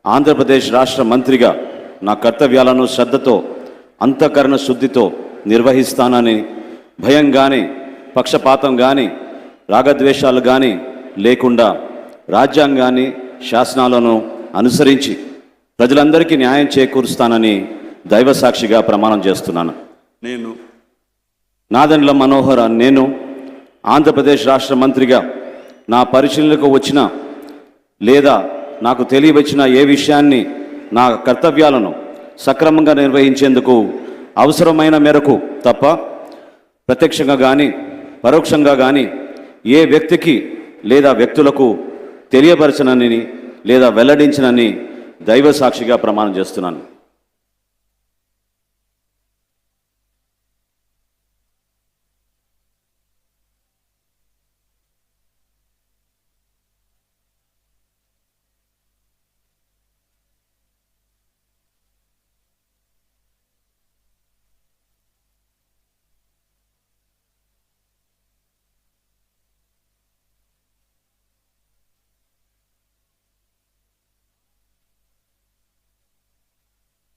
ఆంధ్రప్రదేశ్ రాష్ట్ర మంత్రిగా నా కర్తవ్యాలను శ్రద్ధతో అంతఃకరణ శుద్ధితో నిర్వహిస్తానని భయం కానీ పక్షపాతం కానీ రాగద్వేషాలు కానీ లేకుండా రాజ్యాంగాన్ని శాసనాలను అనుసరించి ప్రజలందరికీ న్యాయం చేకూరుస్తానని దైవసాక్షిగా ప్రమాణం చేస్తున్నాను. నాదెండ్ల మనోహర్ నేను ఆంధ్రప్రదేశ్ రాష్ట్ర మంత్రిగా నా పరిశీలనకు వచ్చిన లేదా నాకు తెలియవచ్చిన ఏ విషయాన్ని నా కర్తవ్యాలను సక్రమంగా నిర్వహించేందుకు అవసరమైన మేరకు తప్ప ప్రత్యక్షంగా కానీ పరోక్షంగా కానీ ఏ వ్యక్తికి లేదా వ్యక్తులకు తెలియపరచనని లేదా వెల్లడించనని దైవ సాక్షిగా ప్రమాణం చేస్తున్నాను.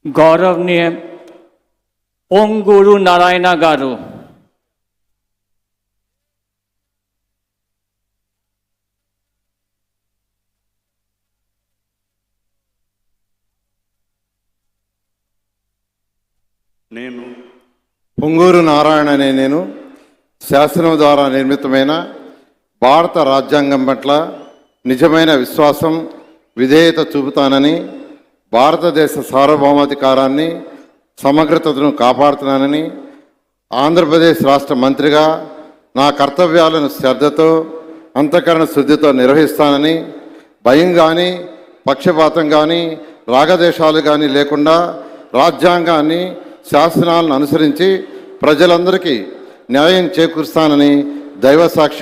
गौरवनीय पोंगूरू नारायण गारू పొంగూరు నారాయణ అనే నేను శాసనం ద్వారా నిర్మితమైన భారత రాజ్యాంగం పట్ల నిజమైన విశ్వాసం విధేయత చూపుతానని, భారతదేశ సార్వభౌమాధికారాన్ని సమగ్రతను కాపాడుతున్నానని, ఆంధ్రప్రదేశ్ రాష్ట్ర మంత్రిగా నా కర్తవ్యాలను శ్రద్ధతో అంతఃకరణ శుద్ధితో నిర్వహిస్తానని, భయం కానీ పక్షపాతం కానీ రాగదేశాలు కానీ లేకుండా రాజ్యాంగాన్ని శాసనాలను అనుసరించి ప్రజలందరికీ న్యాయం చేకూరుస్తానని దైవసాక్షిగా